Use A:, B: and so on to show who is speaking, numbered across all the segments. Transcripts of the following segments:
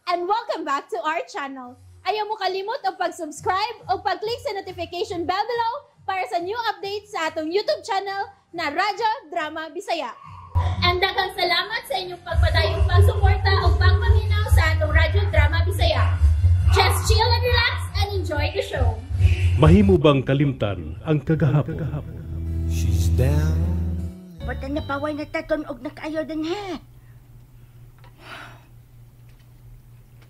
A: and welcome back to our channel. Ayaw mo kalimot o pag-subscribe o pag-click sa notification bell below para sa new updates sa atong YouTube channel na Radyo Drama Bisaya. And daghang salamat sa inyong pagpadayong pagsuporta o pagpaminaw sa atong Radyo Drama Bisaya. Just chill and relax and enjoy the show.
B: Mahimo bang kalimtan ang kagahapon?
C: She's down.
D: Ba't na paway na taton og nakayo din he?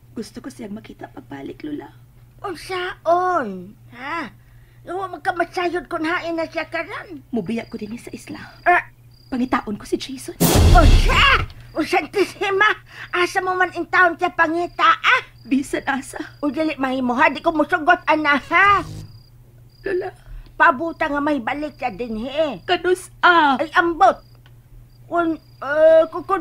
E: Gusto ko siyang makita pagbalik, Lola.
D: Unsaon? Ha? Iwa magkamatsayod kung hain na siya karan.
E: Mubiyak ko din sa isla.
D: Pangitaon
E: ko si Jason.
D: Unsa? Usantisima? Asa mo man in town siya pangita, ah?
E: Bisan asa.
D: O dili mahimo ha, di ko musugot, ana, ha?
E: Lola.
D: Pabuta nga may balik siya din he.
E: Kanus,
D: Ay, ambot. Kung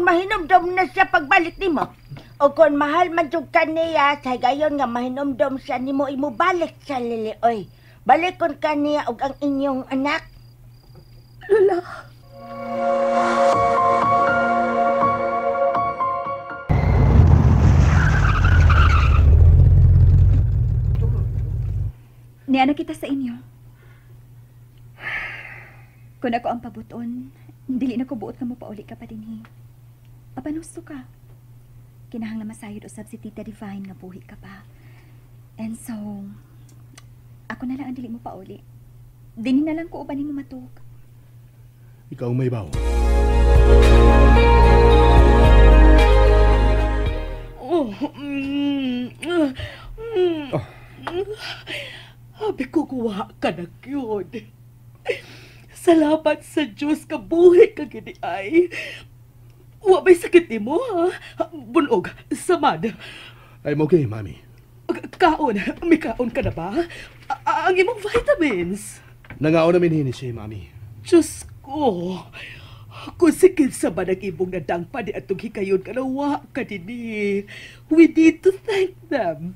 D: mahinomdom na siya pagbalik ni mo. O kung mahal man jud ka niya, sa gayon nga mahinomdom siya ni mo, imo balik sa lilioy. Balikon ka niya og ang inyong anak.
E: Lola. Niana kita sa inyo. Kung ako ang pabuton, dili na ko buot nga mo pauli ka pa dinhi. Papanusto ka. Kinahanglan masayod usab si Tita Divine nga buhi ka pa. And so, ako na lang ang dili mo pauli. Dini na lang ko uban mo matug.
B: Ikaw may baw.
E: Habi ko kuha ka na yun. Salamat sa Diyos ka buhi ka gini ay. Wa may sakit ni mo, ha? Bunog, samad.
B: I'm okay, Mami.
E: Kaon, may kaon ka na ba? Ang imong vitamins.
B: Nangaon namin hini si Mami.
E: Diyos ko. Kung sikid sa ba nag-ibong nadangpa di atong hikayon ka na wa ka dini. We need to thank them.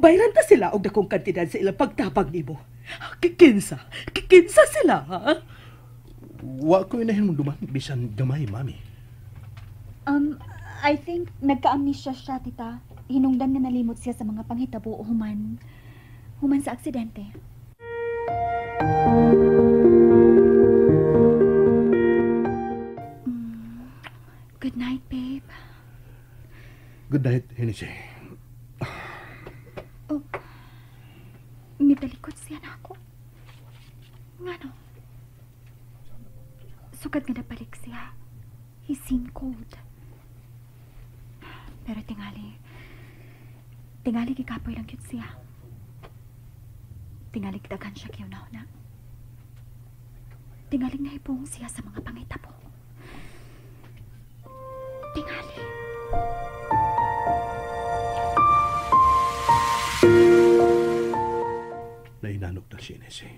E: Bayran ta sila og dakong kantidad sa ilang pagtabang nimo. Kikinsa sila, ha?
B: Wa ko inahin mong duman, bisan gamay, Mami.
F: I think nagka-amnesia siya, tita. Hinungdan na nalimot siya sa mga panghitabo o human sa aksidente. Good night, babe.
B: Good night, Hennessy.
F: Oh, mitalikod siya na ako. Ngano? Sugad nga napalik siya. He seemed cold. Pero tingali gikapoy lang yun siya. Tingali kitagan siya kiyo na. Tingali nahipong siya sa mga pangitabo. Tingali.
B: Nainanok na si Hennessy.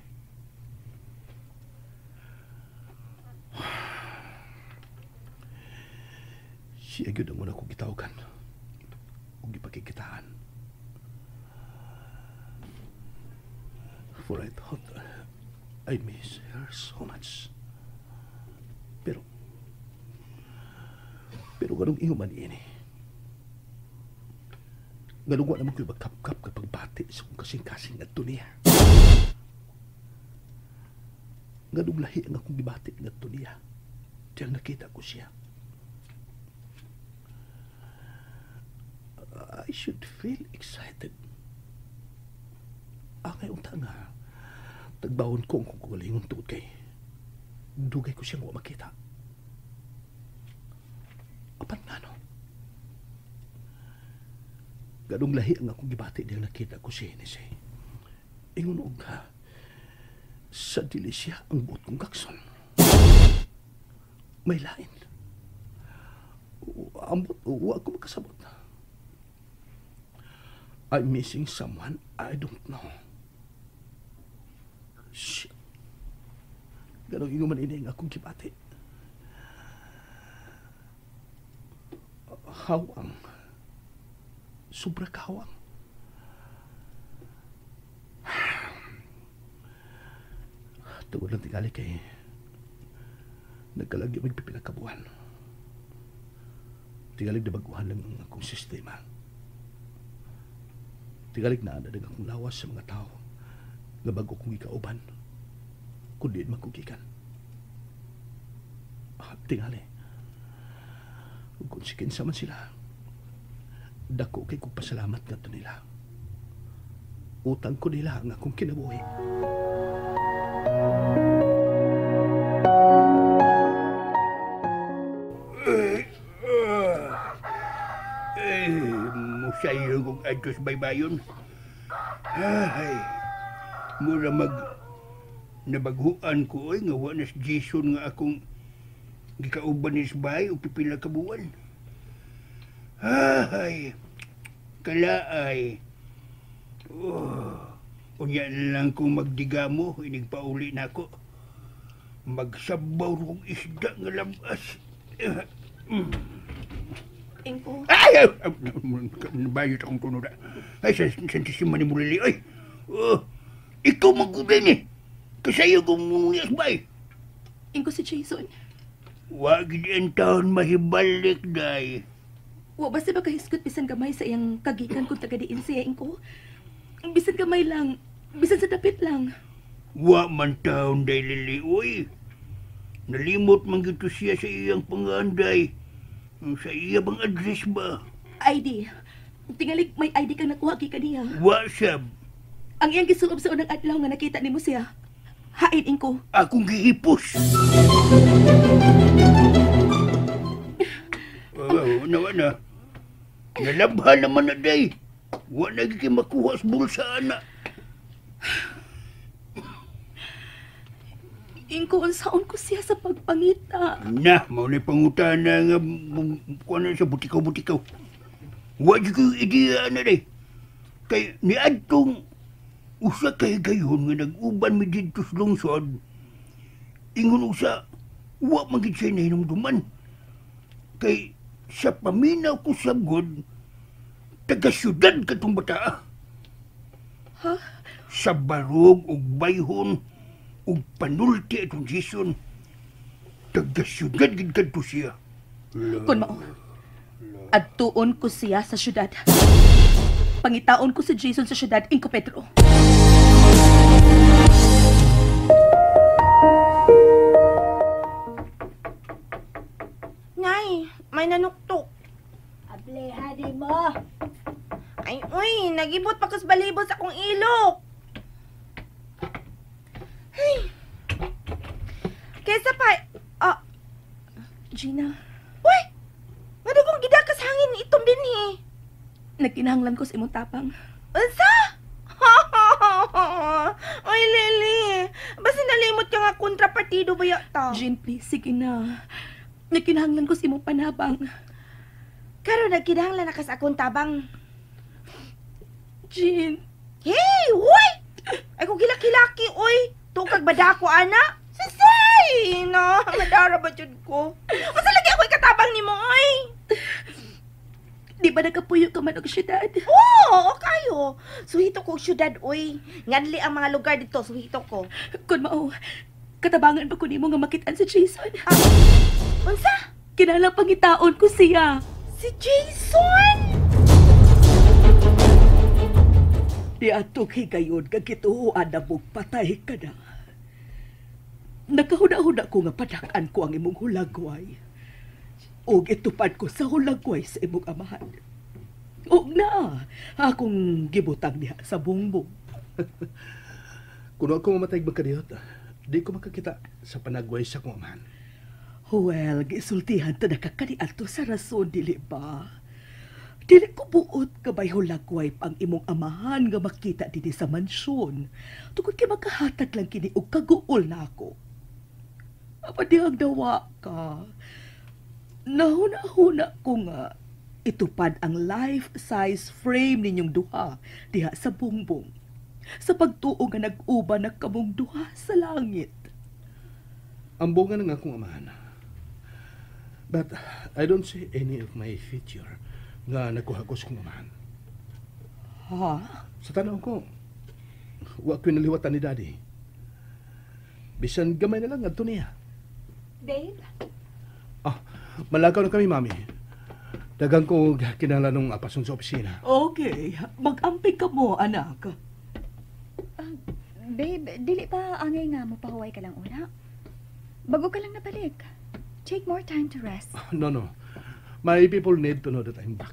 B: Siya yun ang muna kong gitawagan. Kung ipagkikitaan. For I thought I miss her so much. Pero ganong inguman ini. Ganong wala naman ko'y magkap-kap kapag bati sa kong kasing-kasing at niya. Ganong lahi ang akong gibati at niya. Diyang nakita ko siya. I should feel excited. Angay unta nga. Tagbawon ko ang kukugalingon tuod kay. Dugay ko siyang wa makita. Apan nga no? Ganong lahi ang akong gibati diyang nakita ko si Hennessy. Ingon og nga, sa dili siya ang buot kong kakson. May lain. Ambot, wa ko makasabot na. I'm missing someone I don't know. Shit. Ganong inguman ini ang akong gibati. Hawang. Sobra kahawang. Tungod lang tingali kay nagkalagi magpipila ka buwan. Tingali na baguhan lang ang akong sistema. Tingalig na dadag akong lawas sa mga tao nga bago kong ikauban kundi magkugikan. Tingali. Kung sikinsa man sila, dako kay kong pasalamat nga to nila. Utang ko nila ang akong kinabuhi.
G: Musayo kong atos baybayon. Ay, mura nabaghuan ko nga wala si Jason nga akong gikauban ni Sbay o pipila ka buwan. Ay, kalaay. Unya lang kung magdigamo, inigpauli na ako. Magsabaw rong isda nga labas.
E: Inko.
G: Ay! Bayot akong tunod. Ay, santisima ni Mulili. Ay! Ikaw magkudan eh. Kasayo kong mungyas ba eh.
E: Inko si Jason.
G: Wag din taon mahibalik, day.
E: Wa ba siya makahiskot bisan gamay sa iyang kagikan kung tagadiin siya, Inko? Bisan gamay lang. Bisan sa dapit lang.
G: Wa man taon, day Lili. Uy! Nalimot man gito siya sa iyang panganday. Sa iya bang address ba?
E: ID. Tingalig may ID kang nakuha ka niya.
G: Wa sab.
E: Ang iyang gisulob sa unang adlaw nga nakita nimo siya. Hain, Inko.
G: Akong gihipos. Nawa na. Nalabhan naman na, day. Wa na gigi makuha sa bulsa, ana.
E: Inko, unsaon ko siya sa pagpangita.
G: Na, maunay pangutana nga kuha na sa butikaw-butikaw. Wa di ko ideya na, day. Kay niadtong usa kay gayon nga nag-uban mi didto sa lungsod. Ingon usa, wa man gid siya nahinumduman. Kay sa paminaw ko sabgod, taga-syudad katong bata.
E: Ha?
G: Sa barog ug bayhon ug panulti atong Jason, taga-syudad gid kadto siya.
E: Kun mao. Adtuon ko siya sa syudad. Pangitaon ko si Jason sa syudad, Inko Pedro.
D: Nay, may nanuktok.
A: Ableha di mo.
D: Ay, uy, nagibot pa kas balibot sa akong ilok. Ay. Kesa pa,
E: Gina,
D: uy, nga dugong gidakas hangin itom din eh.
E: nagkinahanglan ko sa imong tapang.
D: Unsa? Ay, Lily, basta nalimot ka nga kontrapartido ba yata?
E: Jean, please, sige na. Nagkinahanglan ko sa imong panabang.
D: Karon nagkinahanglan na kas akong tabang.
E: Jean,
D: Hey, uy! Ay, kung kilaki-laki, uy! Tukag ba dako, ana? Sasay! No, madara ba dyan ko? Masa lagi ako'y katabang ni mo, uy!
E: di ba nakapuyo ka man og syudad?
D: Oo, kayo! Suhito ko syudad, uy. Nganli ang mga lugar dito, suhito ko.
E: Kun mao, katabangan ba ko nimo nga makitaan si Jason?
D: Unsa?
E: Kinahanglan pangitaon ko siya.
D: Si Jason?
E: Di ato higayon kag kituhuan na mong patay ka na. Nakahuda-huda ko nga padakan ko ang imong hulagway. O itupad ko sa hulagway sa imong amahan. Og na, akong gibutang niya sa bungbong.
B: Kung ako mamatay magkadiyot, di ko makakita sa panagway sa kong amahan.
E: Well, gisultihan ta nakakanian to sa rason, dili ba? Dili ko buot kabay hulagway pang imong amahan nga makita dili sa mansyon. Tungkol kay makahatag lang kini og kaguol na ako. Apa di ang dawa ka? Nahuna-huna ko nga itupad ang life-size frame ninyong duha diha sa bungbong. Sa pagtuo nga nag-uba na kamong duha sa langit.
B: Ambungan ng akong amahan. But I don't see any of my feature nga nakuha ko sa kong amahan.
E: Ha?
B: Sa tanaw ko, wa ko naliwatan ni Daddy. Bisan gamay na lang adto niya.
F: Dave?
B: Malakaw na kami, Mami. Dagang ko kinalanong apason sa opisina.
H: Okay, mag-amping ka mo, anak.
E: Babe, dili pa angay nga mo pahuway ka lang una. Bago ka lang nabalik. Take more time to rest.
B: No. My people need to know that I'm back.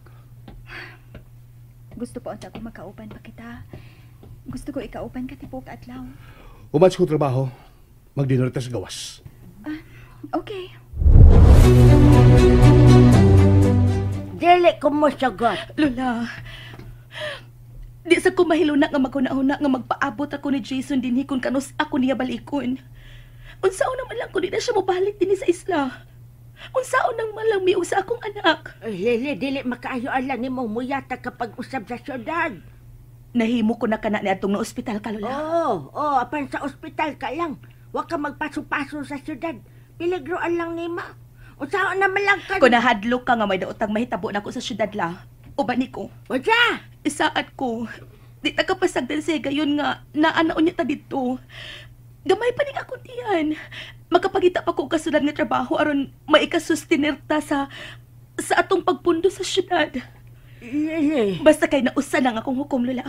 E: Gusto po unta ko makaupan pa kita. Gusto ko ikaupan ka tipok adlaw.
B: Umats ko trabaho, mag-dinner ta sa gawas.
E: Okay.
D: Dili ko mo sagot.
H: Lola, di sa ko mahiluna nga maguna-una nga magpaabot ako ni Jason dinhi kung kanus ako niya balikon. Unsaon naman lang ko di na siya mobalik din sa isla. Unsaon nang malang miug sa akong anak.
D: Lili, dili makaayo alam ni mong muyata kapag usab sa syudad.
H: Nahimo ko na kana ni atong na ospital ka, Lola.
D: Oo, apan sa ospital ka lang. Wa ka magpaso-paso sa syudad. Piligroan lang ni ma. Unsaon naman lang ka.
H: Kung nahadlok ka nga may daotang mahitabo na ako sa syudad la, uban ni ko.
D: Wala!
H: Isaat ko, di ta kapasagdan sa gayon nga naanaon niya ta dito. Gamay pa ning ako diyan. Magkapagita pa ko kasulad nga trabaho aron maikasustinerta sa atong pagpundo sa syudad.
D: Lili.
H: Basta kay nausa lang akong hukom, Lola.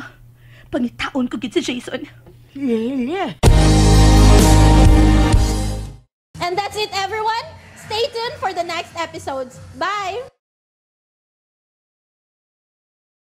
H: Pangitaon ko gid si Jason.
D: Lili.
A: And that's it, everyone. Stay tuned for the next episodes. Bye!